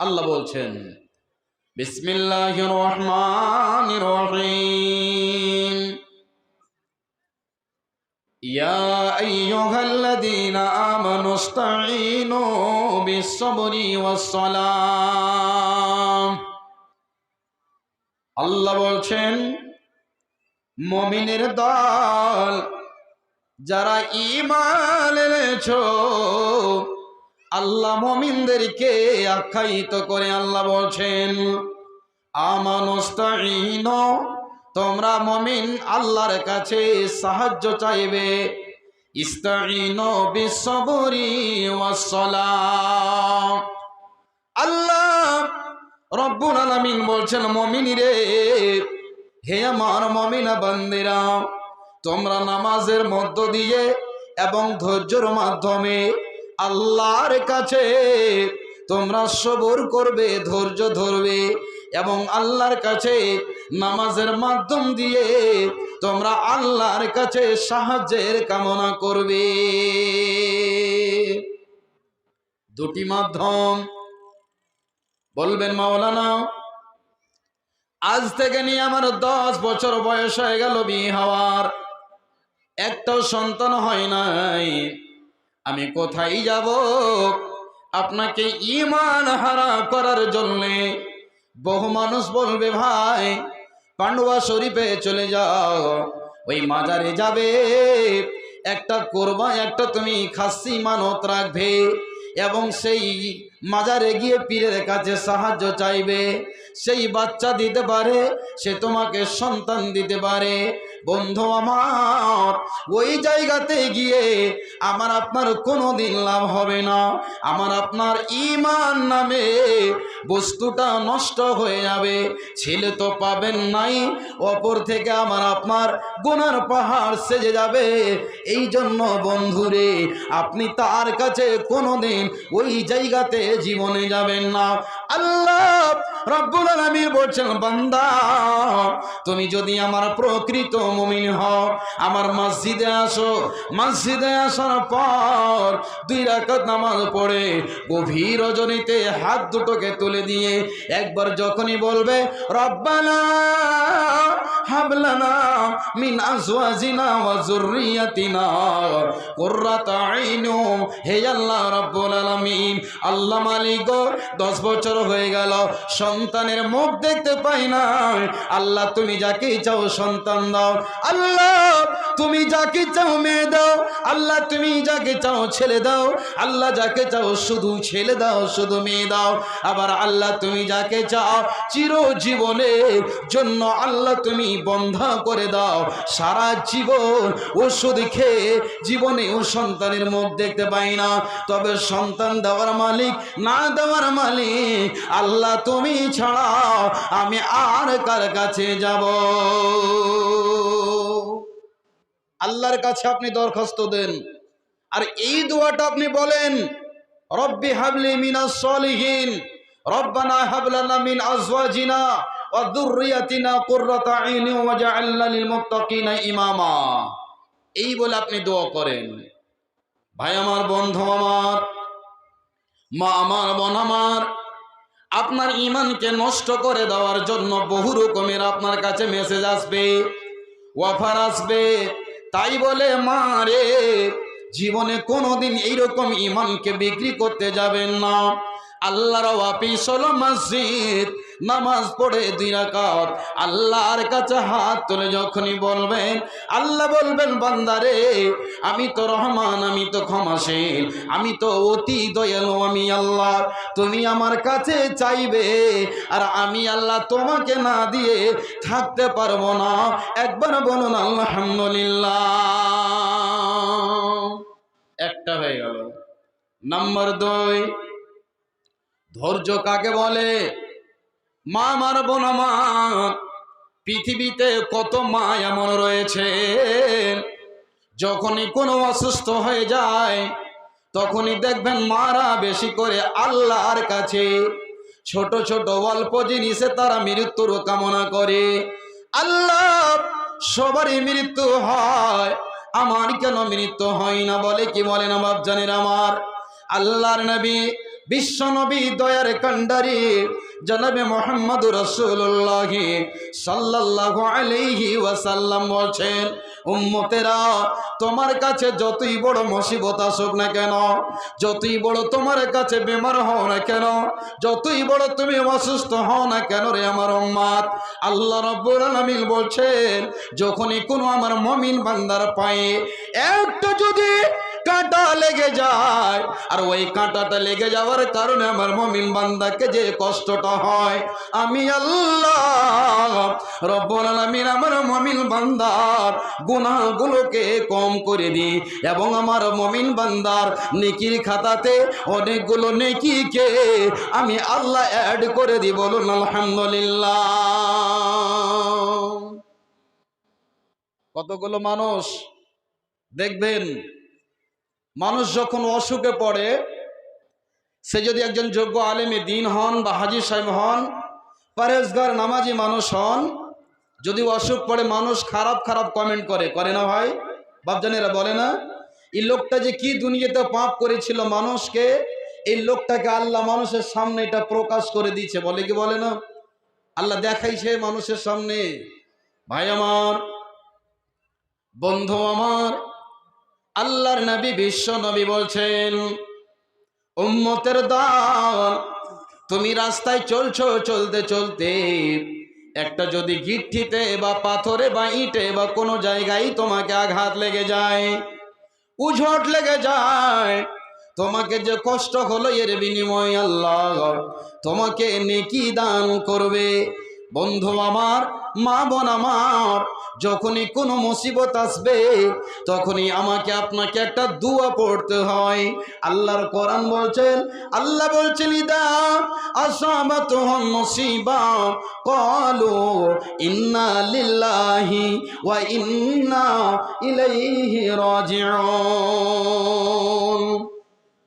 আল্লাহ বলছেন বিসমিল্লাহির রহমানির রহিম ইয়া আইয়ুহাল্লাযীনা আমানুস্তাঈনু বিস-সাবরি ওয়াস-সালাম। আল্লাহ বলছেন মুমিনের দল যারা ঈমান এনেছো, আল্লাহ মুমিনদেরকে আখ্যায়িত করে আল্লাহ বলছেন আমানুস্তাঈনু, তোমরা মুমিন আল্লাহর কাছে সাহায্য চাইবে। ইস্তাঈনু বিস-সাবরি ওয়াস-সালাম। আল্লাহ রব্বুল আলামিন বলছেন মুমিনরে, হে আমার মুমিনা বান্দারা, তোমরা নামাজের মধ্য দিয়ে এবং ধৈর্যের মাধ্যমে আল্লাহর কাছে তোমরা সবর করবে, ধৈর্য ধরবে এবং আল্লাহর কাছে নামাজের মাধ্যম দিয়ে তোমরা আল্লাহর কাছে সাহায্যের কামনা করবে। দুটি মাধ্যম। বলবেন মাওলানা আজ থেকে নিয়ে আমার 10 বছর বয়স হয়ে গেল, বিয়ে হওয়ার একটাও সন্তান হয় নাই, আমি কোথায় যাব? আপনাকে ঈমান হারা করার জন্যে বহু মানুষ বলবে ভাই পান্ডুয়া শরীফে চলে যাও, ওই মাজারে যাবে, একটা কোরবা, একটা তুমি খাসি মানত রাখবে এবং সেই মাজারে গিয়ে পীরের কাছে সাহায্য চাইবে, সেই বাচ্চা দিতে পারে, সে তোমাকে সন্তান দিতে পারে। বন্ধু আমার, ওই জায়গাতে গিয়ে আমার আপনার কোনো দিন লাভ হবে না, আমার আপনার ঈমান নামে বস্তুটা নষ্ট হয়ে যাবে। ছেলে তো পাবেন নাই, অপর থেকে আমার আপনার গুনার পাহাড় সেজে যাবে। এই জন্য বন্ধুরে, আপনি তার কাছে কোনোদিন ওই জায়গাতে জীবনে যাবেন না। আল্লাহ রব্বুল আলামিন বলছেন বান্দা, তুমি যদি আমার প্রকৃত মুমিন হও, আমার মসজিদে আসো, মসজিদে আসার পর 2 রাকাত নামাজ পড়ে গভীর রজনীতে হাত দুটোকে তুলে দিয়ে একবার যখনই বলবে রব্বানা হাবলানা মিন আজওয়াজিনা ওয়া যুররিয়াতিনা কুররাতা আইনু, হে আল্লাহ রাব্বুল আলামিন, আল্লাহ মালিক গো, 10 বছর হয়ে গেল সন্তানের মুখ দেখতে পাই না। আল্লাহ তুমি যাকে চাও সন্তান দাও, আল্লাহ তুমি যাকে চাও মেয়ে দাও, আল্লাহ তুমি যাকে চাও ছেলে দাও, আল্লাহ যাকে চাও শুধু ছেলে দাও, শুধু মেয়ে দাও। আবার আল্লাহ তুমি যাকে চাও চিরজীবনের জন্য আল্লাহ তুমি বন্ধা করে দাও, সারা জীবন ওষুধ খেয়ে জীবনে ও সন্তানের মুখ দেখতে পাই না। তবে সন্তান দেওয়ার মালিক না দেওয়ার মালিক আল্লাহ তুমি ছাড়া আমি আর কার কাছে যাব? আল্লাহর কাছে আপনি দরখাস্ত দেন আর এই দোয়াটা আপনি বলেন রব্বি হাবলি মিনাস সলিহিন, রব্বানা হাব লানা মিন আজওয়াজিনা ওয়া যুররিয়াতিনা কুররাতা আইনি ওয়াজআলনা লিল মুত্তাকিনা ইমামা। এই বলে আপনি দোয়া করেন। ভাই আমার, বন্ধু আমার, মা আমার, বোন আমার, আপনার ঈমানকে নষ্ট করে দেওয়ার জন্য বহু রকমের আপনার কাছে মেসেজ আসবে, অফার আসবে। তাই বলে মা রে, জীবনে কোনোদিন এইরকম ঈমানকে বিক্রি করতে যাবেন না। আল্লাহর ওয়াপিস হলো মসজিদ, নামাজ পড়ে 2 রাকাত আল্লাহর কাছে হাত তুলে যখনই বলবেন, আল্লাহ বলবেন বান্দারে আমি তো রহমান, আমি তো ক্ষমাশীল, আমি তো অতি দয়ালু, আমি আল্লাহ, তুমি আমার কাছে চাইবে আর আমি আল্লাহ তোমাকে না দিয়ে থাকতে পারবো না। একবার বলুন আলহামদুলিল্লাহ। একটা হয়ে গেল। নাম্বার 2, ধৈর্য কাকে বলে? মা আমার, বোন আমার, পৃথিবীতে কত মা এমন রয়েছে যখনই কোনো অসুস্থ হয়ে যায় তখনই দেখবেন মারা বেশি করে আল্লাহর কাছে ছোট ছোট অল্প জিনিসে তারা মৃত্যুর কামনা করে। আল্লাহ সবারই মৃত্যু হয়, আমার কেন মৃত্যু হয় না? বলে কি বলে না বাপজানের আমার? আল্লাহর নবী বিশ্বনবী দয়ার কান্ডারি জনাবে মুহাম্মদুর রাসূলুল্লাহ সাল্লাল্লাহু আলাইহি ওয়াসাল্লাম বলছেন, উম্মতেরা তোমার কাছে যতই বড় মুসিবত আসুক না কেন, যতই বড় তোমার কাছে বেমার হও না কেন, যতই বড় তুমি অসুস্থ হও না কেন রে আমার উম্মত, আল্লাহ রাব্বুল আলামিন বলছেন যখনই কোনো আমার মুমিন বান্দার পায়ে একটা যদি কাঁটা লেগে যায়, আর ওই কাঁটাটা লেগে যাওয়ার কারণে আমার মুমিন বান্দাকে যে কষ্টটা হয়, আমি আল্লাহ রব্বুল আলামিন আমার মুমিন বান্দার গুনাহগুলোকে কম করে দিই এবং আমার মুমিন বান্দার নেকির খাতাতে অনেকগুলো নেকিকে আমি আল্লাহ অ্যাড করে দিই। বলুন আলহামদুলিল্লাহ। কতগুলো মানুষ দেখবেন, মানুষ যখন অসুখে পড়ে, সে যদি একজন যোগ্য আলেমে দিন হন বা হাজী সাহেব হন, পরেজগার নামাজি মানুষ হন, যদি অসুখ পড়ে মানুষ খারাপ খারাপ কমেন্ট করে না ভাই বাপজানেরা? বলে না, এই লোকটা যে কি দুনিয়াতে পাপ করেছিল মানুষকে, এই লোকটাকে আল্লাহ মানুষের সামনে এটা প্রকাশ করে দিয়েছে, বলে কি বলে না? আল্লাহ দেখাইছে মানুষের সামনে। ভাই আমার, বন্ধু আমার, আল্লাহর নবী বিশ্ব নবী বলছেন, উম্মতের দল তুমি রাস্তায় চলছো, চলতে চলতে একটা যদি গিট্টিতে বা পাথরে বা ইটে বা কোনো জায়গায় তোমাকে আঘাত লেগে যায়, উঝট লেগে যায়, তোমাকে যে কষ্ট হলো এর বিনিময়ে আল্লাহ তোমাকে নেকি দান করবে। বন্ধু আমার, মা বোন আমার, যখনই কোনো মুসিবত আসবে তখনই আমাকে আপনাকে একটা দোয়া পড়তে হয়। আল্লাহর কোরআন বলছেন, আল্লাহ বলছেন, ইদা আসাবাতুহুম মুসিবা ক্বালু ইন্না লিল্লাহি ওয়া ইন্না ইলাইহি রাজিউন।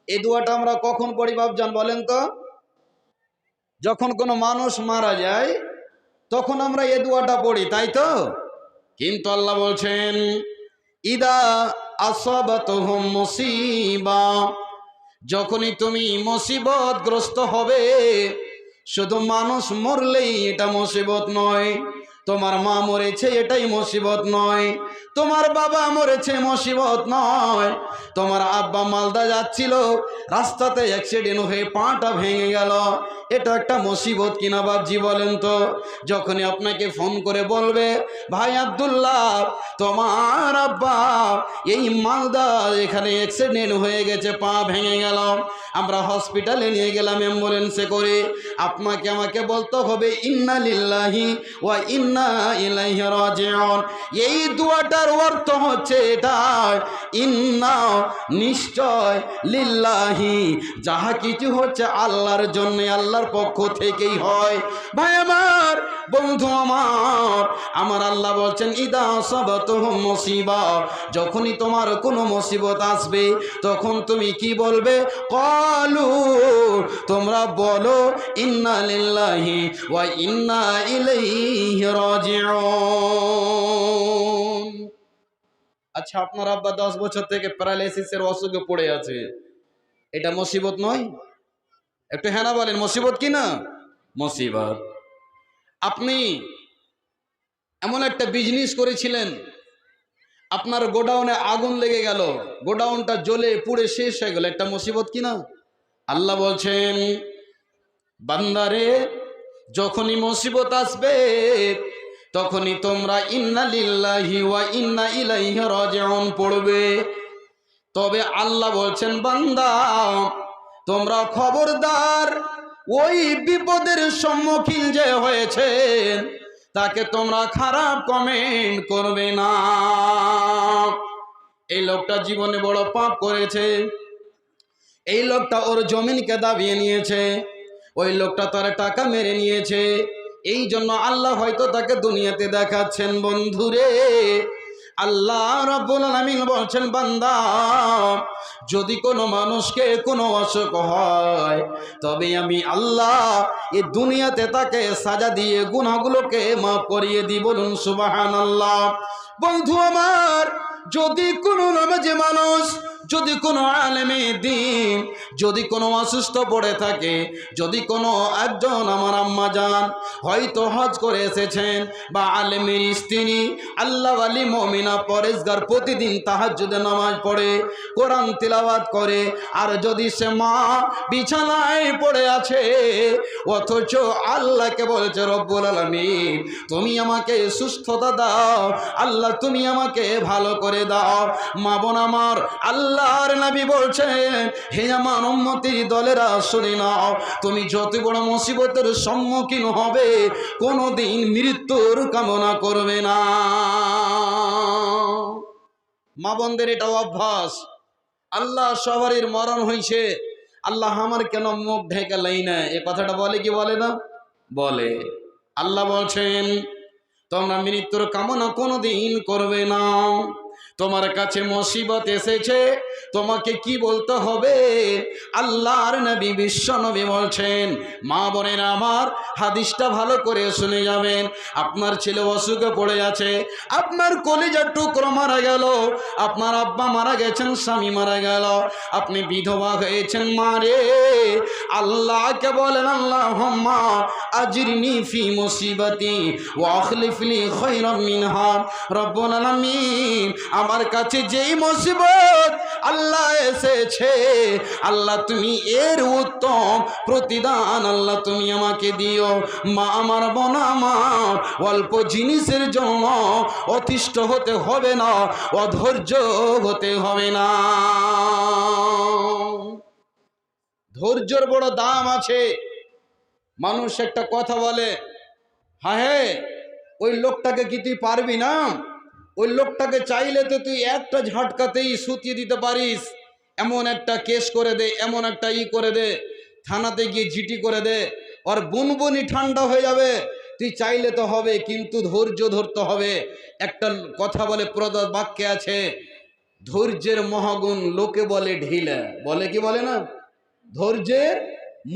এই দোয়াটা আমরা কখন পড়ি বাপজান বলেন তো? যখন কোনো মানুষ মারা যায় তখন আমরা এই দোয়াটা পড়ি, তাই তো? কিন্তু আল্লাহ বলছেন, ইদা আসাবাতুহুম মুসিবা, যখনই তুমি মুসিবতগ্রস্ত হবে, শুধু মানুষ মরলেই এটা মুসিবত নয়, তোমার মা মরেছে এটাই মুসিবত নয়, তোমার বাবা মরেছে মুসিবত নয়, তোমার আব্বা মালদা যাচ্ছিল রাস্তাতে অ্যাক্সিডেন্ট হয়ে পাটা ভেঙে গেল, এটা একটা মুসিবত কিনা বাপজি বলেন তো? যখনই আপনাকে ফোন করে বলবে, ভাই আব্দুল্লাহ তোমার আব্বা এই মালদা এখানে অ্যাক্সিডেন্ট হয়ে গেছে, পা ভেঙে গেল, আমরা হসপিটালে নিয়ে গেলাম অ্যাম্বুলেন্সে করে, আপনাকে আমাকে বলতে হবে ইন্না লিল্লাহি ওয়া ইন্না ইলাইহি রাজিউন। এই দোয়াটার অর্থ হচ্ছে এটা, ইন্না নিশ্চয়, লিল্লাহি যাহা কিছু হচ্ছে আল্লাহর জন্য, আল্লাহর পক্ষ থেকেই হয়। ভাই আমার, বন্ধু আমার আল্লাহ বলছেন, ইদা আসাবাতুহুম মুসিবা, যখনই তোমার কোনো মুসিবত আসবে তখন তুমি কি বলবে? ক্বালু, তোমরা বলো, ইন্না লিল্লাহি ওয়া ইন্না ইলাইহি রাজিউন। আচ্ছা, আপনার আব্বা 10 বছর থেকে প্যারালাইসিসের অসুখে পড়ে আছে, এটা মুসিবত নয়? একটু হ্যাঁ না বলেন, মুসিবত কি না? মুসিবত। আপনি এমন একটা বিজনেস করেছিলেন, আপনার গোডাউনে আগুন লেগে গেল, গোডাউনটা জ্বলে পুড়ে শেষ হয়ে গেল, একটা মুসিবত কি না? আল্লাহ বলছেন, বান্দারে যখনই মুসিবত আসবে তখনই তোমরা ইন্না লিল্লাহি ওয়া ইন্না ইলাইহি রাজিউন পড়বে। তবে আল্লাহ বলছেন, বান্দা তোমরা খবরদার, ওই বিপদের সম্মুখীন যে হয়েছেন তাকে তোমরা খারাপ কমেন্ট করবে না। এই লোকটা জীবনে বড় পাপ করেছে, এই লোকটা ওর জমিনকে দাবিয়ে নিয়েছে, ওই লোকটা তার টাকা মেরে নিয়েছে, এই জন্য আল্লাহ হয়তো তাকে দুনিয়াতে দেখাচ্ছেন। বন্ধুরে, আল্লাহ রাব্বুল আলামিন বলছেন, বান্দা যদি কোনো মানুষকে কোনো অসুখ হয় তবে আমি আল্লাহ এই দুনিয়াতে তাকে সাজা দিয়ে গুনাহগুলোকে মাফ করিয়ে দিই। বলুন সুবহানাল্লাহ। বন্ধু আমার, যদি কোনো নামাজি মানুষ যদি কোনো আলেমে দিন যদি কোনো অসুস্থ পড়ে থাকে, যদি কোনো একজন আমার আম্মা যান হয়তো হজ করে এসেছেন, বা আলেমের স্ত্রী আল্লাহ আলী মুমিনা পরেশগার প্রতিদিন তাহাজ্জুদে নামাজ পড়ে, কোরআন তিলাওয়াত করে, আর যদি সে মা বিছানায় পড়ে আছে অথচ আল্লাহকে বলছে রব্বুল আলামিন তুমি আমাকে সুস্থতা দাও, আল্লাহ তুমি আমাকে ভালো করে দাও। মা বোন আমার, আল্লাহর নবী বলছেন হে আমার উম্মতির দলেরা শুনে নাও, তুমি যত বড় মুসিবতের সম্মুখীন হবে কোনোদিন মৃত্যুর কামনা করবে না। মা বোনদের এটা অভ্যাস। আল্লাহ সবারই মরণ হইছে, আল্লাহ আমার কেন মুখ ঢেকে লাই না, এ কথাটা বলে কি বলে না? বলে। আল্লাহ বলছেন তোমরা মৃত্যুর কামনা কোনোদিন করবে না। তোমার কাছে মুসিবত এসেছে, তোমাকে কি বলতে হবে? আল্লাহর নবী বিশ্ব নবী বলছেন, মা বোনেরা আমার হাদিসটা ভালো করে শুনে যাবেন। আপনার ছেলে অসুখে পড়ে আছে, আপনার কলিজার টুকরো মারা গেল, আপনার আব্বা মারা গেছেন, স্বামী মারা গেল, আপনি বিধবা হয়েছেন, মারে আল্লাহকে বলেন আল্লাহুম্মা আজিরনি ফি মুসিবতি ওয়া আখলিফলি খায়রাম মিনহা। রব্বুল আলামিন আমার কাছে যেই মুসিবত আল্লাহ এসেছে, আল্লাহ তুমি এর উত্তম প্রতিদান আল্লাহ তুমি আমাকে দিও। মা আমার, বোন আমার, অল্প জিনিসের জন্য অতিষ্ঠ হতে হবে না, অধৈর্য হতে হবে না। ধৈর্যের বড় দাম আছে। মানুষ একটা কথা বলে, হ্যাঁ ওই লোকটাকে কি তুই পারবি না? ওই লোকটাকে চাইলে তো তুই একটা ঝটকাতেই সুতিয়ে দিতে পারিস, এমন একটা কেস করে দে, এমন একটা করে দে, থানাতে গিয়ে জিটি করে দে, আর বুনবুনি ঠান্ডা হয়ে যাবে। তুই চাইলে তো হবে, কিন্তু ধৈর্য ধরতে হবে। একটা কথা বলে, প্রবাদ বাক্যে আছে, ধৈর্যের মহাগুণ লোকে বলে ঢিলা। বলে কি বলে না? ধৈর্যের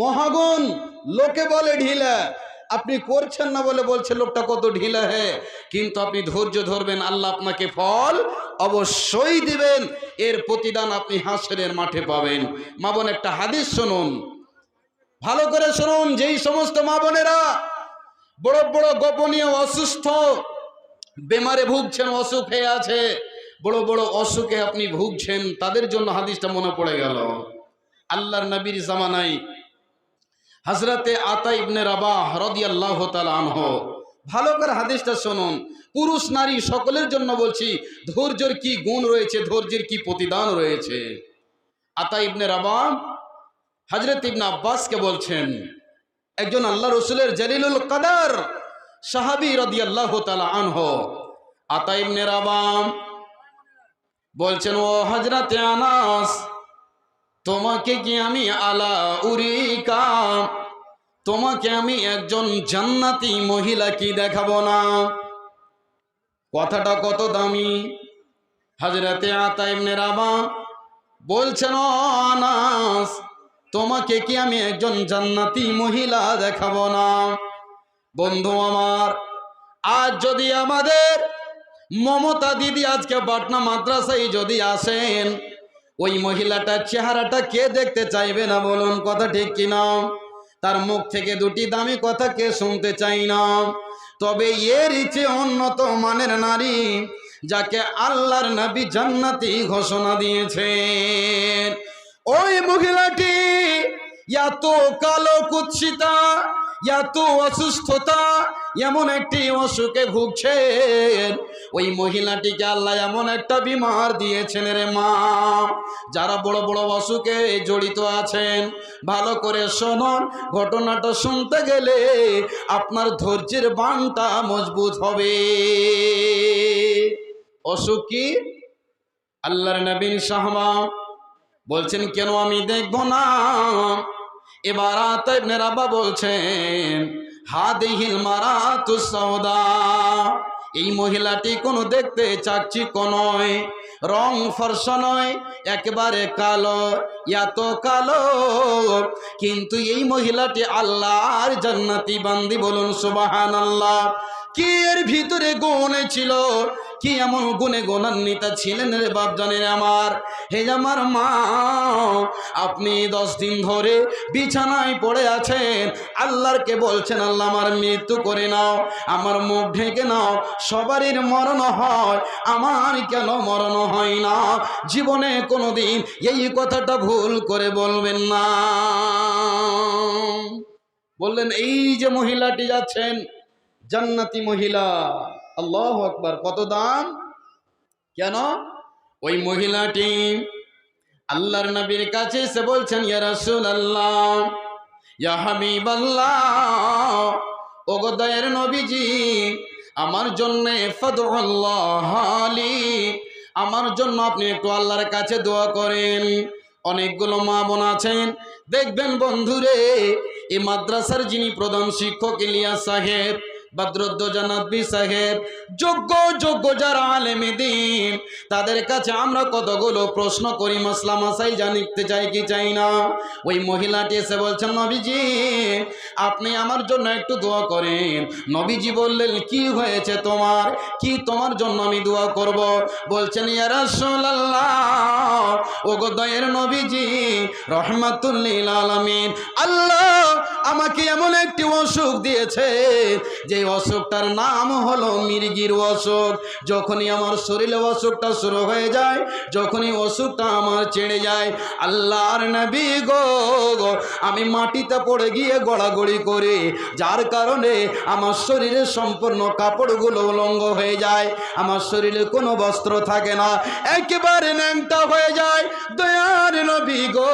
মহাগুণ লোকে বলে ঢিলা। আপনি করছেন না বলে বলছে লোকটা কত ঢিলা, হ্যাঁ, কিন্তু আপনি ধৈর্য ধরবেন, আল্লাহ আপনাকে ফল অবশ্যই দিবেন, এর প্রতিদান আপনি হাসরের মাঠে পাবেন। মা বোন একটা হাদিস শুনুন, ভালো করে শুনুন। যেই সমস্ত মা বোনেরা বড় বড় গোপনীয় অসুস্থ বেমারে ভুগছেন, অসুখ হয়ে আছে, বড় বড় অসুখে আপনি ভুগছেন, তাদের জন্য হাদিসটা মনে পড়ে গেল। আল্লাহর নবীর জামানায় হযরতে আতা ইবনে রাবাহ রাদিয়াল্লাহু তাআলা আনহু, ভালো করে হাদিসটা শুনুন, পুরুষ নারী সকলের জন্য বলছি, ধৈর্যের কি গুণ রয়েছে, ধৈর্যের কি প্রতিদান রয়েছে। আতা ইবনে রাবাহ হযরত ইবনে আব্বাসকে বলছেন, একজন আল্লাহ রসুলের জলিলুল কদর সাহাবী রাদিয়াল্লাহু তাআলা আনহু, আতা ইবনে রাবাহ বলছেন, ও হযরতে আনাস, তোমাকে কি আমি আলা উরিকা, তোমাকে আমি একজন জান্নাতি মহিলা কি দেখাবো না? কথাটা কত দামি। হযরতে আতা ইবনে রাবাহ বলছেন, ও আনাস, তোমাকে কি আমি একজন জান্নাতি মহিলা দেখাবো না? বন্ধু আমার, আজ যদি আমাদের মমতা দিদি আজকে পাটনা মাদ্রাসায় যদি আসেন, ওই মহিলাটার চেহারাটা কে দেখতে চাইবে না বলুন? কথা ঠিক কিনা? তার মুখ থেকে দুটি দামি কথা কে শুনতে চাই না? তবে এর চেয়ে উন্নত মানের নারী, যাকে আল্লাহর নবী জান্নাতি ঘোষণা দিয়েছেন, ওই মহিলাটি এত কালো কুৎসিতা, এত অসুস্থতা, এমন একটি অসুখে ভুগছেন, ওই মহিলাটিকে আল্লাহ এমন একটা বিমার দিয়েছেন রে মা। যারা বড় বড় অসুখে জড়িত আছেন, ভালো করে শুনুন, ঘটনাটা শুনতে গেলে আপনার ধৈর্যের বাণটা মজবুত হবে। অসুখ কি? আল্লাহর নবীর সাহাবা বলছেন, কেন আমি দেখব না? এবার আতা ইবনে রাবাহ বলছেন, হাদিহিল মারাতুস সাওদা, এই মহিলাটি কোনো দেখতে চাকচিক্য নয়, রং ফর্সা নয়, একেবারে কালো, এত কালো, কিন্তু এই মহিলাটি আল্লাহর জান্নাতি বান্দি। বলুন সুবহানাল্লাহ। কি এর ভিতরে গুণ ছিল, কি এমন গুণে গুণান্বিত ছিলেন রে বাপজানের আমার। হে আমার মা, আপনি 10 দিন ধরে বিছানায় পড়ে আছেন, আল্লাহরকে বলছেন আল্লাহ আমার মৃত্যু করে নাও, আমার মুখ ঢেকে নাও, সবারই মরণ হয়, আমার কেন মরণ হয় না? জীবনে কোনোদিন এই কথাটা ভুল করে বলবেন না। বললেন এই যে মহিলাটি যাচ্ছেন জান্নাতি মহিলা, আল্লাহু আকবার, কত দাম! কেন? ওই মহিলাটি আল্লাহর নবীর কাছে এসে বলছেন ইয়া রাসূলুল্লাহ, ইয়া হাবিবাল্লাহ, ওগো দয়ার নবীজি, আমার জন্য ফাদউল্লাহ আলী, আমার জন্য আপনি একটু আল্লাহর কাছে দোয়া করেন। অনেকগুলো মা বোন আছেন, দেখবেন বন্ধুরে, এই মাদ্রাসার যিনি প্রধান শিক্ষক ইলিয়াস সাহেব, বদরুদ্দোজা নদভী সাহেব, যোগ্য যারা আলেমে দ্বীন, তাদের কাছে আমরা কতগুলো প্রশ্ন করি, মাসলা মাসাইল জানতে চাই কি চাই না। ওই মহিলাটি এসে বলছেন নবীজি আপনি আমার জন্য একটু দোয়া করেন। নবীজি বললেন কি হয়েছে তোমার, কি তোমার জন্য আমি দোয়া করব? বলছেন ইয়া রাসূলুল্লাহ, ওগো দয়ার নবীজি রহমাতুল লিল আলামিন, আল্লাহ আমাকে এমন একটি অসুখ দিয়েছে যে অসুখটার নাম হলো মির্গির অসুখ। যখনই আমার শরীরে অসুখটা শুরু হয়ে যায়, যখনই অসুখটা আমার ছেড়ে যায়, আল্লাহর নবী গো, আমি মাটিতে পড়ে গিয়ে গড়াগড়ি করি, যার কারণে আমার শরীরের সম্পূর্ণ কাপড়গুলো উলঙ্গ হয়ে যায়, আমার শরীরে কোনো বস্ত্র থাকে না, একেবারে ন্যাংটা হয়ে যায়। দয়ার নবী গো,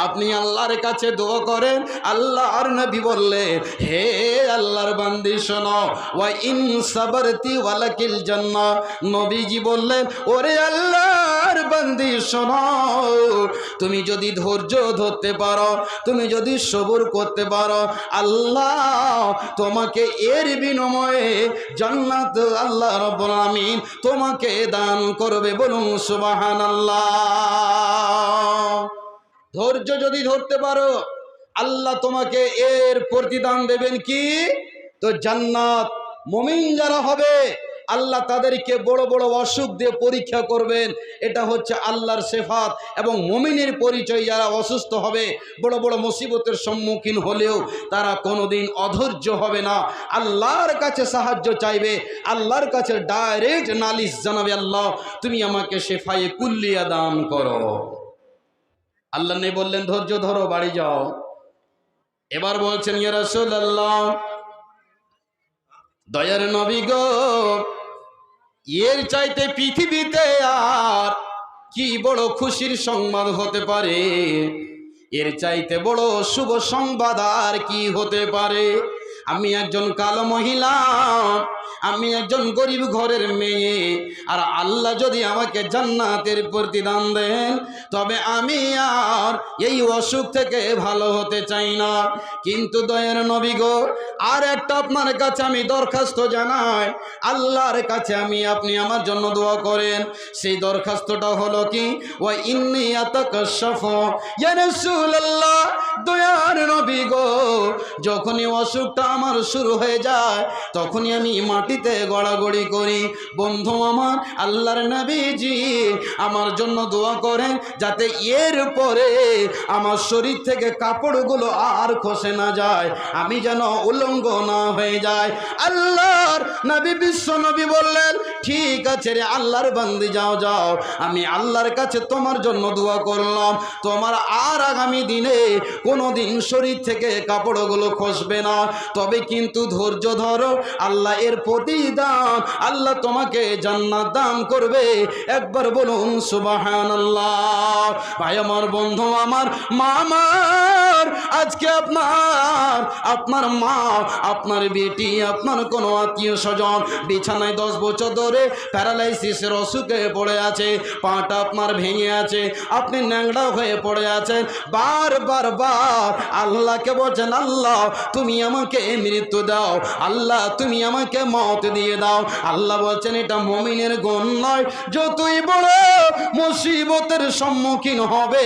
আপনি আল্লাহর কাছে দোয়া করেন। আল্লাহর নবী বললেন হে আল্লাহর বান্দি শোনো, ওয়া ইন সাবারতি ওয়ালাকিল জান্নাহ। নবীজি বললেন ওরে আল্লাহর বান্দি শোনো, তুমি যদি ধৈর্য ধরতে পারো, তুমি যদি সবর করতে পারো, আল্লাহ তোমাকে এর বিনিময়ে জান্নাত আল্লাহ রাব্বুল আলামিন তোমাকে দান করবে। বলুন সুবহানাল্লাহ। ধৈর্য যদি ধরতে পারো, আল্লাহ তোমাকে এর প্রতিদান দেবেন কি? তো জান্নাত। মুমিন যারা হবে আল্লাহ তাদেরকে বড় বড় অসুখ দিয়ে পরীক্ষা করবেন, এটা হচ্ছে আল্লাহর সিফাত। এবং মুমিনের পরিচয়, যারা অসুস্থ হবে, বড় বড় মুসিবতের সম্মুখীন হলেও তারা কোনোদিন অধৈর্য হবে না, আল্লাহর কাছে সাহায্য চাইবে, আল্লাহর কাছে ডাইরেক্ট নালিশ জানাবে, আল্লাহ তুমি আমাকে শেফায়ে কুল্লিয়া দান করো। আল্লাহ নেই বললেন ধৈর্য ধরো, বাড়ি যাও। এবার বলছেন ইয়া রাসূলুল্লাহ, দয়ার নবী গো, এর চাইতে পৃথিবীতে আর কি বড় খুশির সংবাদ হতে পারে? এর চাইতে বড় শুভ সংবাদ আর কি হতে পারে? আমি একজন কালো মহিলা, আমি একজন গরিব ঘরের মেয়ে, আর আল্লাহ যদি আমাকে জান্নাতের প্রতিদান দেন, তবে আমি আর এই অসুখ থেকে ভালো হতে চাই না। কিন্তু দয়ার নবী গো, আর একটা আপনার কাছে আমি দরখাস্ত জানাই, আল্লাহর কাছে আপনি আমার জন্য দোয়া করেন। সেই দরখাস্তটা হলো কি, ওয়া ইন্নী আতাকাশাফু ইয়া রাসূলুল্লাহ, দয়ার নবী গো, যখনই অসুখটা আমার শুরু হয়ে যায়, তখনই আমি মাটিতে গড়াগড়ি করি। বন্ধু আমার, আল্লাহর নবীজি আমার জন্য দোয়া করেন, যাতে এর পরে আমার শরীর থেকে কাপড়গুলো আর খসে না যায়, আমি যেন উলঙ্গ না হয়ে যায়। আল্লাহর নবী, বিশ্ব নবী বললেন ঠিক আছে রে আল্লাহর বান্দি, যাও যাও, আমি আল্লাহর কাছে তোমার জন্য দোয়া করলাম, তোমার আর আগামী দিনে কোনো দিন শরীর থেকে কাপড়গুলো খসবে না। তবে কিন্তু ধৈর্য ধরো, আল্লাহ এর প্রতিদান, আল্লাহ তোমাকে জান্নাত দান করবে। একবার বলুন সুবহানাল্লাহ। ভাই আমার, বন্ধু আমার, মা আমার, আজকে আপনার মা, আপনার বেটি, আপনার কোনো আত্মীয় স্বজন বিছানায় 10 বছর ধরে প্যারালাইসিসের অসুখে পড়ে আছে, পাটা আপনার ভেঙে আছে, আপনি ন্যাংড়া হয়ে পড়ে আছেন, বারবার আল্লাহকে বলছেন আল্লাহ তুমি আমাকে মৃত্যু দাও, আল্লাহ তুমি আমাকে মওত দিয়ে দাও। আল্লাহ বলছেন এটা মুমিনের গুণ নয়। যতই বড় মুসিবতের সম্মুখীন হবে,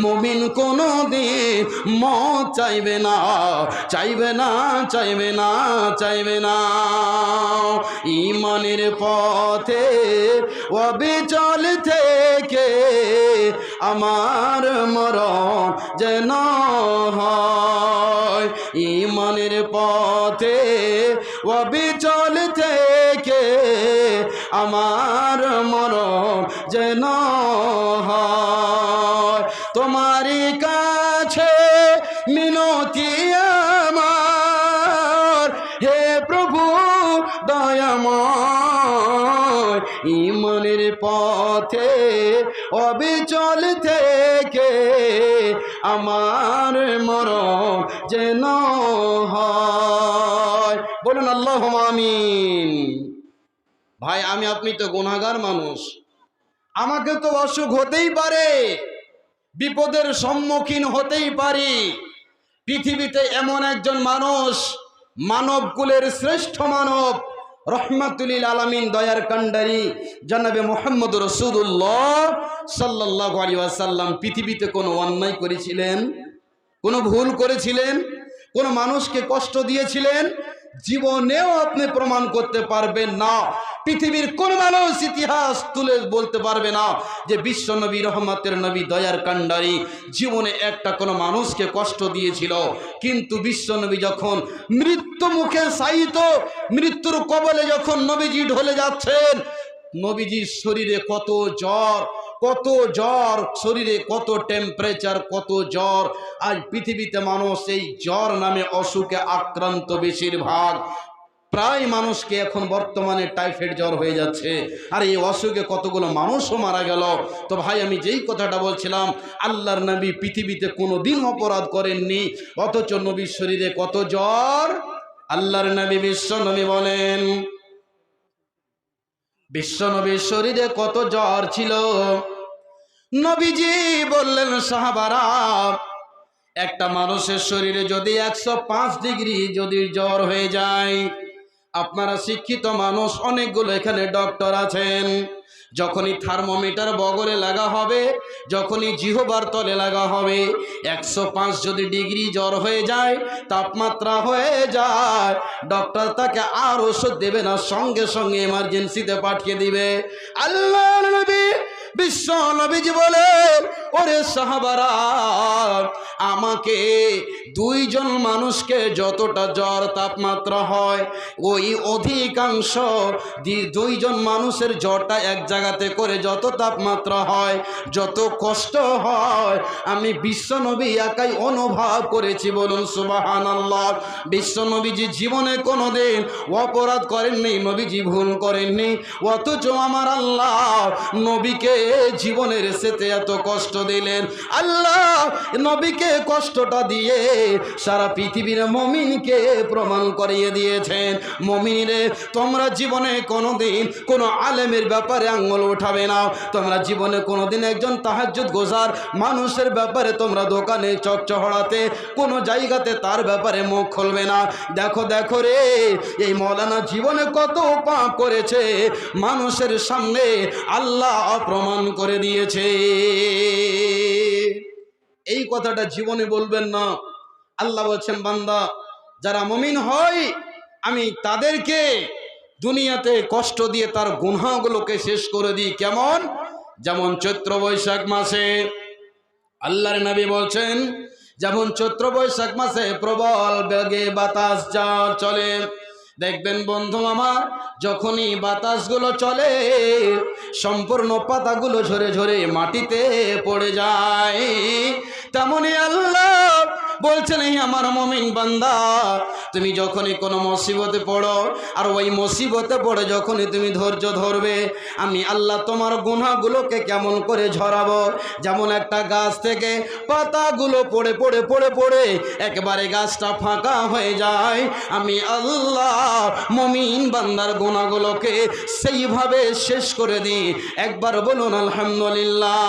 মুমিন কোনোদিন মওত চাইবে না, চাইবে না, চাইবে না, চাইবে না। ঈমানের পথে অবিচল থেকে আমার মরণ যেন হয়। ঈমানের পথে অবিচল থেকে আমার মরণ যেন হয়। তোমারই কাছে মিনতি আমার, হে প্রভু দয়াময়। ঈমানের পথে অবিচল থেকে আমার মরণ যেন হয়। বলুন আল্লাহুম্মা আমিন। ভাই, আমি আপনি তো গুনাহগার মানুষ, আমাকে তো অসুখ হতেই পারে, বিপদের সম্মুখীন হতেই পারি। পৃথিবীতে এমন একজন মানুষ, মানবকুলের শ্রেষ্ঠ মানব, রহমাতুল আলামিন, দয়ার কান্ডারি জনাবে মুহাম্মদ রাসূলুল্লাহ সাল্লাল্লাহু আলাইহি ওয়াসাল্লাম পৃথিবীতে কোনো অন্যায় করেছিলেন? কোনো ভুল করেছিলেন? কোনো মানুষকে কষ্ট দিয়েছিলেন? জীবনেও আপনি প্রমাণ করতে পারবেন না। পৃথিবীর কোন মানুষ ইতিহাস তুলে বলতে পারবে না যে বিশ্ব নবী, রহমতের নবী, দয়ার কান্ডারি জীবনে একটা কোনো মানুষকে কষ্ট দিয়েছিল। কিন্তু বিশ্ব নবী যখন মৃত্যু মুখে শায়িত, মৃত্যুর কবলে যখন নবীজি ঢলে যাচ্ছেন, নবীজির শরীরে কত জ্বর, কত জ্বর, শরীরে কত টেম্পারেচার, কত জ্বর। আজ পৃথিবীতে মানুষ এই জ্বর নামে অসুখে আক্রান্ত, বেশিরভাগ প্রায় মানুষকে এখন বর্তমানে টাইফয়েড জ্বর হয়ে যাচ্ছে। আর এই অসুখে কতগুলো মানুষও মারা গেল। তো ভাই, আমি যেই কথাটা বলছিলাম, আল্লাহর নবী পৃথিবীতে কোনোদিন অপরাধ করেননি, অথচ নবীর শরীরে কত জ্বর। আল্লাহর নবী বিশ্ব নবী বলেন, বিশ্ব নবীর শরীরে কত জ্বর ছিল। নবীজি বললেন, সাহাবারা, একটা মানুষের শরীরে যদি 105 ডিগ্রি যদি জ্বর হয়ে যায়, আপনারা শিক্ষিত মানুষ, অনেকগুলো এখানে ডক্টর আছেন, যখনই থার্মোমিটার বগলে লাগা হবে, যখনই জিহবার তলে লাগা হবে, 105 যদি ডিগ্রি জ্বর হয়ে যায়, তাপমাত্রা হয়ে যায়, ডক্টর তাকে আর ওষুধ দেবে না, সঙ্গে সঙ্গে এমার্জেন্সিতে পাঠিয়ে দিবে। আল্লাহর নবী বিশ্ব নবীজি বলেন, ওরে সাহাবারা, আমাকে দুইজন মানুষকে যতটা জ্বর তাপমাত্রা হয়, ওই অধিকাংশ দুইজন মানুষের জ্বরটা এক জায়গাতে করে যত তাপমাত্রা হয়, যত কষ্ট হয়, আমি বিশ্ব নবী একাই অনুভব করেছি। বলুন সুবহানাল্লাহ। বিশ্ব নবীজি জীবনে কোনোদিন অপরাধ করেননি, নবীজি ভুল করেননি, অথচ আমার আল্লাহ নবীকে জীবনের সাথে এত কষ্ট দিলেন। আল্লাহ নবীকে কষ্টটা দিয়ে সারা পৃথিবীর মুমিনকে প্রমাণ করিয়ে দিয়েছেন, মুমিনরে, তোমরা জীবনে কোনোদিন কোনো আলেমের ব্যাপারে আঙ্গুল উঠাবে না, তোমরা জীবনে কোনোদিন একজন তাহাজ্জুদ গোজার মানুষের ব্যাপারে তোমরা দোকানে চকচহড়াতে কোনো জায়গাতে তার ব্যাপারে মুখ খুলবে না। দেখো দেখো রে, এই মৌলানা জীবনে কত পাপ করেছে, মানুষের সামনে আল্লাহ প্রমাণ করে দিয়েছে। এই কথাটা জীবনে বলবেন না। আল্লাহ বলছেন, বান্দা, যারা মুমিন হয় আমি তাদেরকে দুনিয়াতে কষ্ট দিয়ে তার গুনাহগুলোকে শেষ করে দিই। কেমন? যেমন চৈত্র বৈশাখ মাসে আল্লাহর নবী বলছেন, যেমন চৈত্র বৈশাখ মাসে প্রবল বেগে বাতাস যা চলে, দেখবেন বন্ধু আমার, যখনই বাতাসগুলো চলে সম্পূর্ণ পাতাগুলো ঝরে ঝরে মাটিতে পড়ে যায়। তেমনি আল্লাহ বলছেন, এই আমার মুমিন বান্দা, তুমি যখনই কোনো মুসিবতে পড়ো, আর ওই মুসিবতে পড়ে যখনই তুমি ধৈর্য ধরবে, আমি আল্লাহ তোমার গুনাহগুলোকে কেমন করে ঝরাবো। যেমন একটা গাছ থেকে পাতাগুলো পড়ে পড়ে পড়ে পড়ে একেবারে গাছটা ফাঁকা হয়ে যায়, আমি আল্লাহ মুমিন বান্দার গুনাহগুলোকে সেইভাবে শেষ করে দিই। একবার বলুন আলহামদুলিল্লাহ।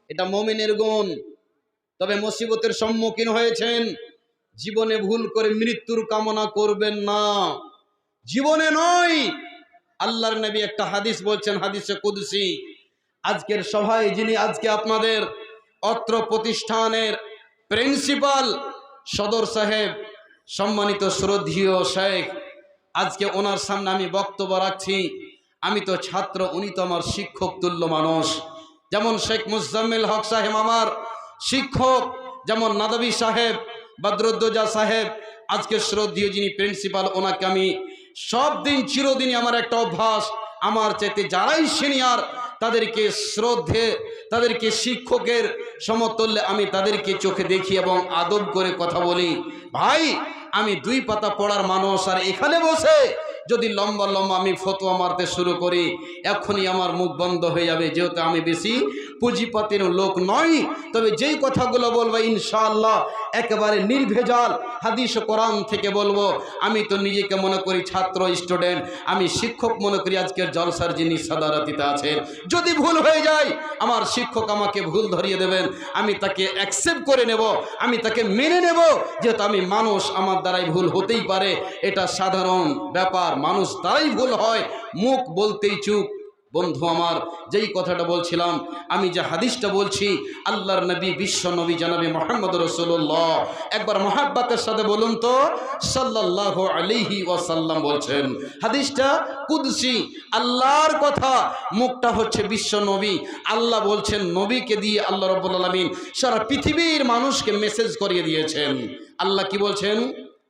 এটা মুমিনের গুণ। তবে মুসিবতের সম্মুখীন হয়েছেন, জীবনে ভুল করে মৃত্যুর কামনা করবেন না, জীবনে নয়। আল্লাহর নবী একটা হাদিস বলছেন, হাদিসে কুদসি, আজকের সভায় যিনি আজকে আপনাদের অত্র প্রতিষ্ঠানের প্রিন্সিপাল সদর সাহেব, সম্মানিত শ্রদ্ধেয় শেখ, আজকে ওনার সামনে আমি বক্তব্য রাখছি। আমি তো ছাত্র, উনি তো আমার শিক্ষক তুল্য মানুষ। যেমন শেখ মুজাম্মিল হক সাহেব আমার শিক্ষক, যেমন নাদবী সাহেব, বদরুদ্দোজা সাহেব, আজকে শ্রদ্ধেয় যিনি প্রিন্সিপাল, ওনাকে আমি সব দিন চিরদিনই আমার একটা অভ্যাস, আমার চাইতে যারাই সিনিয়র তাদেরকে শ্রদ্ধে, তাদেরকে শিক্ষকের সমতুল্যে আমি তাদেরকে চোখে দেখি এবং আদব করে কথা বলি। ভাই, আমি 2 পাতা পড়ার মানুষ, আর এখানে বসে যদি লম্বা লম্বা আমি ফতোয়া মারতে শুরু করি এখনই আমার মুখ বন্ধ হয়ে যাবে, যেহেতু আমি বেশি পুঁজিপাতির লোক নই। তবে যেই কথাগুলো বলবো ইনশাআল্লাহ একেবারে নির্ভেজাল হাদিস ও কোরআন থেকে বলবো। আমি তো নিজেকে মনে করি ছাত্র, স্টুডেন্ট, আমি শিক্ষক মনে করি আজকের জলসার যিনি সাদারাতিতে আছেন। যদি ভুল হয়ে যায় আমার শিক্ষক আমাকে ভুল ধরিয়ে দেবেন, আমি তাকে অ্যাকসেপ্ট করে নেব, আমি তাকে মেনে নেব, যেহেতু আমি মানুষ, আমার দ্বারাই ভুল হতেই পারে, এটা সাধারণ ব্যাপার, মানুষ তারাই ভুল হয়, মুখ বলতেই চুপ। বন্ধু আমার, যেই কথাটা বলছিলাম, আমি যে হাদিসটা বলছি, আল্লাহর নবী, বিশ্ব নবী জনাবে মুহাম্মদ রাসূলুল্লাহ, একবার মহাব্বতের সাথে বলুন তো, সাল্লাল্লাহু আলাইহি ওয়াসাল্লাম বলছেন, হাদিসটা কুদসি, আল্লাহর কথা, মুখটা হচ্ছে বিশ্ব নবী। আল্লাহ বলছেন, নবীকে দিয়ে আল্লাহ রাব্বুল আলামিন সারা পৃথিবীর মানুষকে মেসেজ করিয়ে দিয়েছেন। আল্লাহ কি বলছেন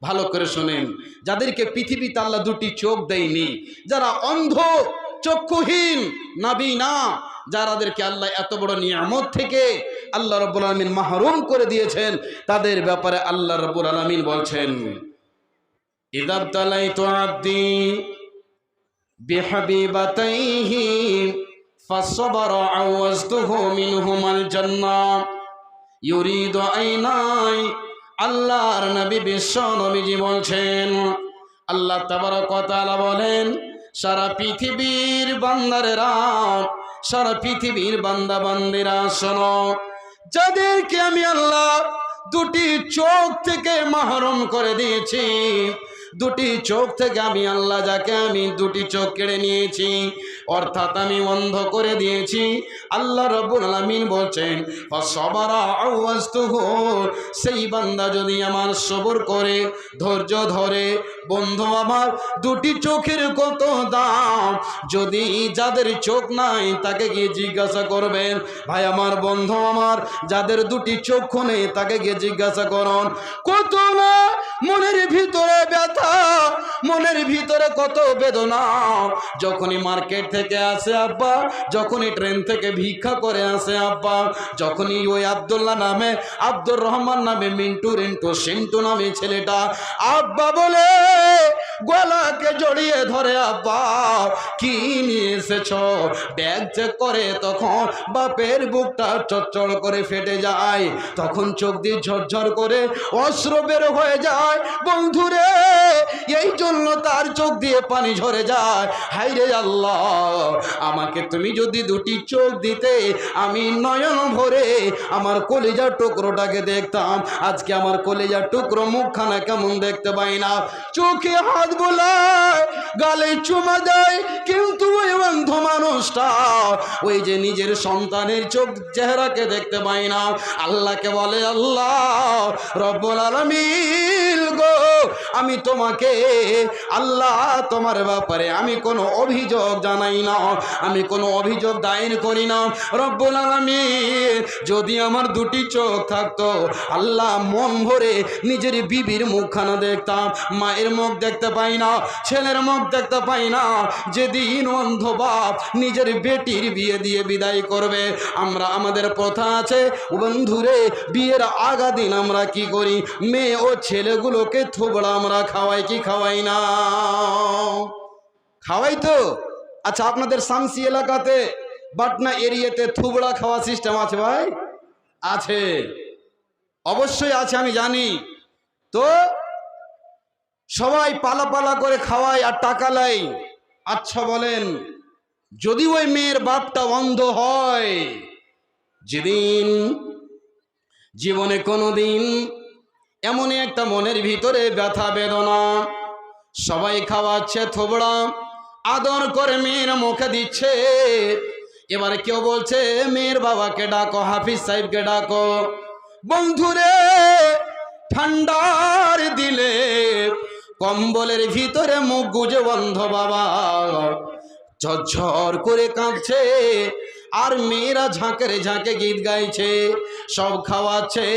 ভালো করে শোনেন। যাদেরকে পৃথিবীতে আল্লাহ 2টি চোখ দেয়নি, যারা অন্ধ, চক্ষুহীন, নাবিনা, যারাদেরকে আল্লাহ এত বড় নিয়ামত থেকে আল্লাহ রাব্বুল আলামিন মাহরুম করে দিয়েছেন, তাদের ব্যাপারে আল্লাহ রাব্বুল আলামিন বলছেন, ইযাবতালাইতু আবদি বিহাবিবাতাইহি ফাসবারা আওয়াজতুহু মিনহুমাল জান্নাহ ইউরিদু আইনাই। আল্লাহর নবী বিশ্ব নবীজি বলছেন, আল্লাহ তাবারক ওয়া তাআলা বলেন, সারা পৃথিবীর বান্দারেরা, সারা পৃথিবীর বান্দা বান্দিরা শোনো, যাদেরকে আমি আল্লাহ 2টি চোখ থেকে মাহরুম করে দিয়েছি, 2টি চোখ থেকে আমি আল্লাহ, যাকে আমি 2টি চোখ কেড়ে নিয়েছি, অর্থাৎ আমি অন্ধ করে দিয়েছি, আল্লাহ রাব্বুল আলামিন বলছেন, ফাসবারা আওয়াজতুহু, সেই বান্দা যদি আমার সবর করে, ধৈর্য ধরে, বন্ধু আমার 2টি চোখের কত দাম, যদি যাদের চোখ নাই তাকে গিয়ে জিজ্ঞাসা করবেন। ভাই আমার, বন্ধু আমার, যাদের 2টি চক্ষু নেই তাকে গিয়ে জিজ্ঞাসা করুন, কত না মনের ভিতরে ব্যথা, মনের ভিতরে কত বেদনা। যখনই মার্কেট থেকে আসে আব্বা, যখনই ট্রেন থেকে ভিক্ষা করে আসে আব্বা, যখনই ওই আব্দুল্লাহ নামে, আব্দুর রহমান নামে, মিন্টু, রিন্টু, সিন্টু নামে ছেলেটা আব্বা বলে গলাকে জড়িয়ে ধরে, আব্বা কি নিয়ে এসেছ, ব্যাগ চেক করে, তখন বাপের বুকটা চচ্চড় করে ফেটে যায়, তখন চোখ দিয়ে ঝরঝর করে অশ্রু বের হয়ে যায়। বন্ধুরে, এই জন্য তার চোখ দিয়ে পানি ঝরে যায়। হায়রে আল্লাহ, আমাকে তুমি যদি 2টি চোখ দিতে, আমি নয়ন ভরে আমার কলিজার টুকরোটাকে দেখতাম। আজকে আমার কলিজার টুকরো মুখখানা কেমন দেখতে পাই না, চোখে হাত বোলায়, গালে চুমা দেয়, কিন্তু ওই অন্ধ মানুষটা ওই যে নিজের সন্তানের চোখ চেহারাকে দেখতে পাই না। আল্লাহকে বলে, আল্লাহ রব্বুল আলামিন গো, আমি তোমাকে, আল্লাহ তোমার ব্যাপারে আমি কোনো অভিযোগ জানাই না, আমি কোনো অভিযোগ দায়ের করি না। রব্বুল আলামিন, যদি আমার 2টি চোখ থাকতো, আল্লাহ মন ভরে নিজের বিবির মুখখানা দেখতাম, মায়ের মুখ দেখতে পাই না, ছেলের মুখ দেখতে পাই না। যেদিন অন্ধ বাপ নিজের বেটির বিয়ে দিয়ে বিদায় করবে, আমরা, আমাদের প্রথা আছে বন্ধুরে, বিয়ের আগা দিন আমরা কি করি, মেয়ে ও ছেলেগুলোকে থুবড়া আমরা খাওয়াই কি খাওয়াই না? খাওয়াই তো। আচ্ছা, আপনাদের শামসি এলাকাতে, পাটনা এরিয়াতে থুবড়া খাওয়া সিস্টেম আছে ভাই? আছে, অবশ্যই আছে, আমি জানি। তো সবাই পালা পালা করে খাওয়ায় আর টাকা লাই। আচ্ছা বলেন, যদি ওই মেয়ের বাপটা অন্ধ হয়, যেদিন জীবনে কোনোদিন এমনই একটা মনের ভিতরে ব্যথা বেদনা, সবাই খাওয়াচ্ছে থোবড়া, আদর করে মেয়ের মুখে দিচ্ছে, এবারে কেউ বলছে মেয়ের বাবাকে ডাকো, হাফিজ সাহেবকে ডাকো। বন্ধুরে, ঠান্ডার দিলে কম্বলের ভিতরে মুখ গুজে অন্ধ বাবা ঝরঝর করে কাঁদছে, আর মেয়েরা ঝাঁকের ঝাঁকে গীত গাইছে, সব খাওয়াচ্ছে।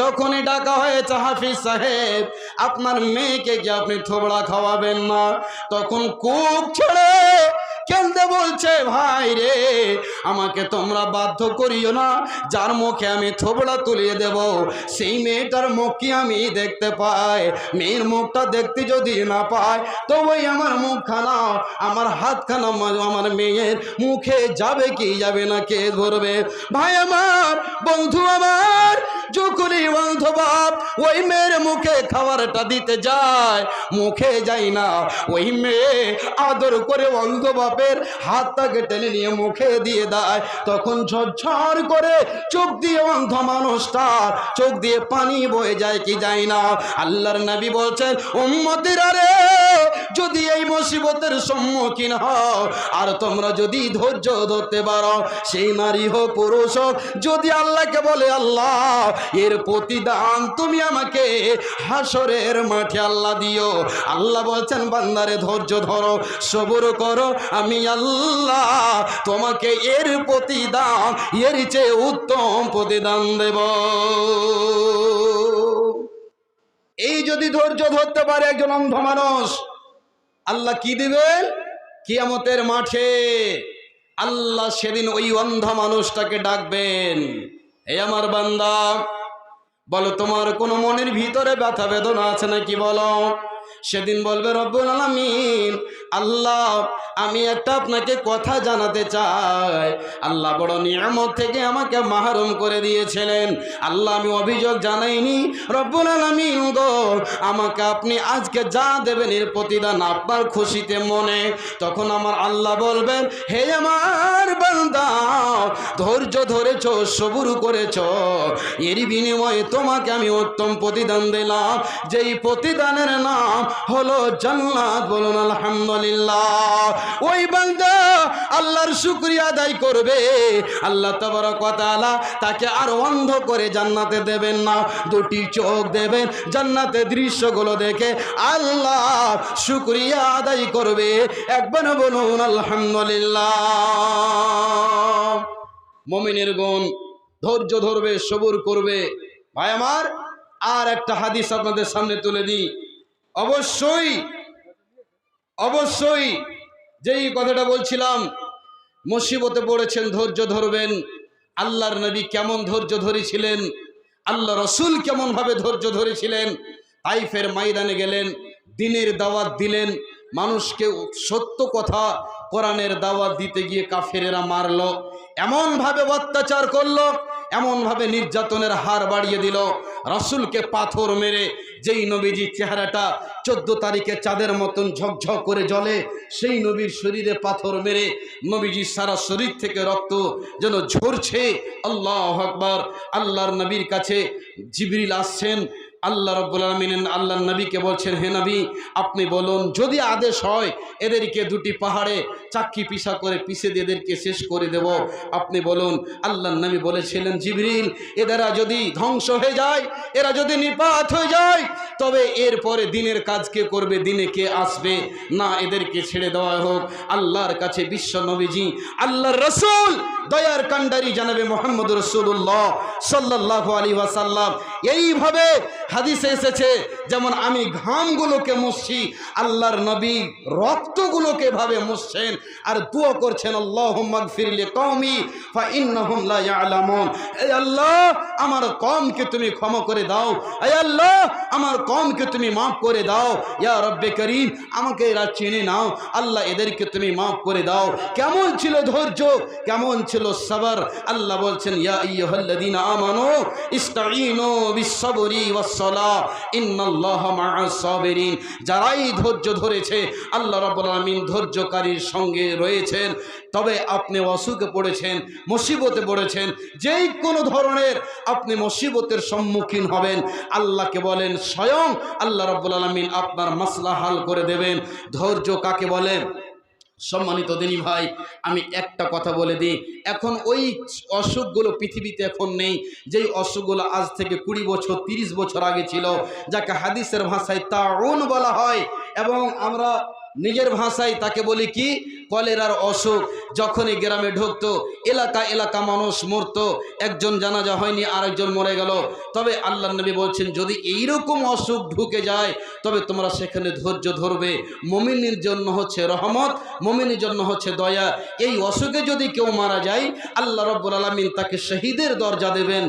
যখনই ডাকা হয়েছে হাফিজ সাহেব আপনার মেয়েকে কি আপনি থোবড়া খাওয়াবেন না, তখন কূপ ছেড়ে কেঁদে বলছে, ভাই রে আমাকে তোমরা বাধ্য করিও না, যার মুখে আমি থোবড়া তুলিয়ে দেব সেই মেয়েটার মুখ কি আমি দেখতে পাই? মেয়ের মুখটা দেখতে যদি না পাই তবেই আমার মুখখানা আমার হাতখানা আমার মেয়ের মুখে যাবে কি যাবে না কে ধরবে? ভাই আমার, বন্ধু আমার, যখনই অন্ধ বাপ ওই মেয়ের মুখে খাবারটা দিতে যায় মুখে যায় না, ওই মেয়ে আদর করে অন্ধ বাপের হাতটাকে টেনে নিয়ে মুখে দিয়ে দেয়। তখন ঝরঝর করে চোখ দিয়ে অন্ধ মানুষটার চোখ দিয়ে পানি বয়ে যায় কি যায় না? আল্লাহর নবী বলছেন, উম্মতেরা রে, যদি এই মুসিবতের সম্মুখীন হও আর তোমরা যদি ধৈর্য ধরতে পারো, সেই নারী হোক পুরুষ হোক, যদি আল্লাহকে বলে আল্লাহ এর প্রতিদান তুমি আমাকে হাসরের মাঠে আল্লাহ দিও, আল্লাহ বলছেন বান্দারে ধৈর্য ধরো, সবর করো, আমি আল্লাহ তোমাকে এর প্রতিদান এর চেয়ে উত্তম প্রতিদান দেব। এই যদি ধৈর্য ধরতে পারে একজন অন্ধ মানুষ, আল্লাহ কি দিবেন? কিয়ামতের মাঠে আল্লাহ সেদিন ওই অন্ধ মানুষটাকে ডাকবেন, এই আমার বান্দা, বলো তোমার কোনো মনের ভিতরে ব্যথা বেদনা আছে নাকি বলো? সেদিন বলবে রব্বুল আলামিন, আল্লাহ আমি একটা আপনাকে কথা জানাতে চাই, আল্লাহ বড় নিয়ামত থেকে আমাকে মাহরুম করে দিয়েছিলেন, আল্লাহ আমি অভিযোগ জানাইনি, রব্বুল আলামিন গো আমাকে আপনি আজকে যা দেবেন এর প্রতিদান আপনার খুশিতে মনে। তখন আমার আল্লাহ বলবেন, হে আমার বান্দা, ধৈর্য ধরেছ, সবুর করেছ, এর বিনিময়ে তোমাকে আমি উত্তম প্রতিদান দিলাম, যেই প্রতিদানের নাম হলো জান্নাত। বলুন আলহামদুলিল্লাহ। ওই বান্দা আল্লাহর শুকরিয়া আদায় করবে, আল্লাহ তাবারক ওয়া তাআলা তাকে আর অন্ধ করে জান্নাতে দেবেন না, দুটি চোখ দেবেন, জান্নাতের দৃশ্যগুলো দেখে আল্লাহ শুকরিয়া আদায় করবে। একবার বলুন আলহামদুলিল্লাহ। মুমিনের গুণ ধৈর্য ধরবে, সবুর করবে। ভাই আমার, আর একটা হাদিস আপনাদের সামনে তুলে দিই। অবশ্যই অবশ্যই যেই কথাটা বলছিলাম, মুসিবতে পড়েছেন ধৈর্য ধরবেন। আল্লাহর নবী কেমন ধৈর্য ধরেছিলেন, আল্লাহ রসুল কেমন ভাবে ধৈর্য ধরেছিলেন। তাইফের ময়দানে গেলেন, দ্বীনের দাওয়াত দিলেন, মানুষকে সত্য কথা কোরআনের দাওয়াত দিতে গিয়ে কাফেরেরা মারলো, এমনভাবে অত্যাচার করলো, এমনভাবে নির্যাতনের হার বাড়িয়ে দিল। রাসূলকে পাথর মেরে, যেই নবীজির চেহারাটা 14 তারিখে চাঁদের মতন ঝকঝক করে জ্বলে, সেই নবীর শরীরে পাথর মেরে নবীজির সারা শরীর থেকে রক্ত যেন ঝরছে। আল্লাহু আকবার। আল্লাহর নবীর কাছে জিবরিল আসছেন, আল্লাহ রাব্বুল আলামিন আল্লাহর নবীকে বলছেন, হে নবী আপনি বলুন, যদি আদেশ হয় এদেরকে দুটি পাহাড়ে চাক্কি পিষা করে পিষে দিয়ে এদেরকে শেষ করে দেব, আপনি বলুন। আল্লাহর নবী বলেছিলেন, জিবরিল এরা যদি ধ্বংস হয়ে যায়, এরা যদি নিপাত হয়ে যায়, তবে এরপরে দিনের কাজ কে করবে, দিনে কে আসবে? না, এদেরকে ছেড়ে দেওয়া হোক। আল্লাহর কাছে বিশ্ব নবীজি আল্লাহর রাসূল দয়ার কান্ডারি জানাবে মুহাম্মদ রাসূলুল্লাহ সাল্লাল্লাহু আলাইহি ওয়াসাল্লাম এইভাবে হাদিসে এসেছে, যেমন আমি ঘামগুলোকে মুছছি, আল্লাহর নবী রক্তগুলোকে ভাবে মুছছেন আর দোয়া করছেন, আল্লাহুম্মা গফির লিকওমি ফা ইন্নাহুম লা ইয়ালামুন। হে আল্লাহ আমার কওমকে তুমি ক্ষমা করে দাও, হে আল্লাহ আমার কওমকে তুমি মাফ করে দাও, ইয়া রব্বে করিম আমাকে এরা চিনে নাও, আল্লাহ এদেরকে তুমি মাফ করে দাও। কেমন ছিল ধৈর্য, কেমন ছিল সবর? আল্লাহ বলছেন, ইয়া আইয়ুহাল্লাযীনা আমানু ইসতাঈনু বিস-সাবরি ওয়াস-সালাহ ইন্নাল্লাহা মা'আস সাবিরিন। যারাই ধৈর্য ধরেছে আল্লাহ রাব্বুল আলামিন ধৈর্যকারীর সঙ্গে রয়েছেন। তবে আপনি অসুখে পড়েছেন, মুসিবতে পড়েছেন, যেই কোনো ধরনের আপনি মুসিবতের সম্মুখীন হবেন, আল্লাহকে বলেন, স্বয়ং আল্লাহ রাব্বুল আলামিন আপনার মাসলা হাল করে দেবেন। ধৈর্য কাকে বলেন? সম্মানিত দিনী ভাই, আমি একটা কথা বলে দিই, এখন ওই অসুখগুলো পৃথিবীতে এখন নেই, যেই অসুখগুলো আজ থেকে 20 বছর 30 বছর আগে ছিল, যাকে হাদিসের ভাষায় তাউন বলা হয়, এবং আমরা নিজের ভাষায় তাকে বলি কি, কলেরার অসুখ। যখনই গ্রামে ঢুকতো, এলাকা এলাকা মানুষ মরতো, একজন জানাজা হয়নি আরেকজন মরে গেল। তবে আল্লাহ নবী বলছেন, যদি এইরকম অসুখ ঢুকে যায় তবে তোমরা সেখানে ধৈর্য ধরবে। মুমিনের জন্য হচ্ছে রহমত, মুমিনের জন্য হচ্ছে দয়া। এই অসুখে যদি কেউ মারা যায়, আল্লাহ রাব্বুল আলামিন তাকে শহীদের দরজা দেবেন।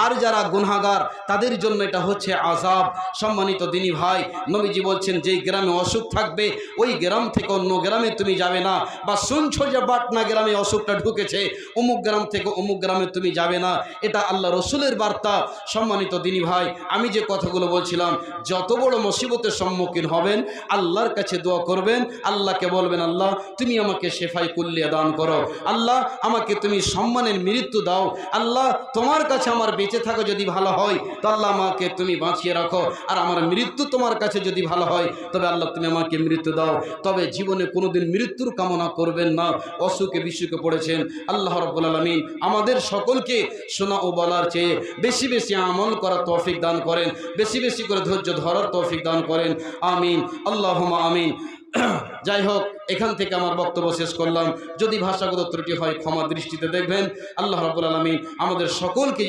আর যারা গুনাহগার, তাদের জন্য এটা হচ্ছে আযাব। সম্মানিত দিনী ভাই, নবীজি বলছেন, যেই গ্রামে অসুখ থাকবে ওই গ্রাম থেকে অন্য গ্রামে তুমি যাবে না। বা শুনছো যে পাটনা গ্রামে অসুখটা ঢুকেছে, অমুক গ্রাম থেকে অমুক গ্রামে তুমি যাবে না। এটা আল্লাহ রসুলের বার্তা। সম্মানিত দিনী ভাই, আমি যে কথাগুলো বলছিলাম, যত বড় মুসিবতের সম্মুখীন হবেন, আল্লাহর কাছে দোয়া করবেন, আল্লাহকে বলবেন, আল্লাহ তুমি আমাকে শেফাই কুল্লিয়া দান করো, আল্লাহ আমাকে তুমি সম্মানের মৃত্যু দাও, আল্লাহ তোমার কাছে আমার বেঁচে থাকা যদি ভালো হয় তো আল্লাহ আমাকে তুমি বাঁচিয়ে রাখো, আর আমার মৃত্যু তোমার কাছে যদি ভালো হয় তবে আল্লাহ তুমি আমাকে মৃত্যু দাও। তবে জীবনে কোনোদিন মৃত্যুর কামনা করবেন না। অসুখে বিসুখে পড়েছেন, আল্লাহ রাব্বুল আলামিন আমাদের সকলকে শোনা ও বলার চেয়ে বেশি বেশি আমল করার তৌফিক দান করেন, বেশি বেশি করে ধৈর্য ধরার তৌফিক দান করেন। আমিন, আল্লাহুম্মা আমিন। যাই হোক, এখান থেকে আমার বক্তব্য শেষ করলাম। যদি ভাষাগত ত্রুটি হয় ক্ষমা দৃষ্টিতে দেখবেন। আল্লাহ রাব্বুল আলামিন আমাদের সকলকে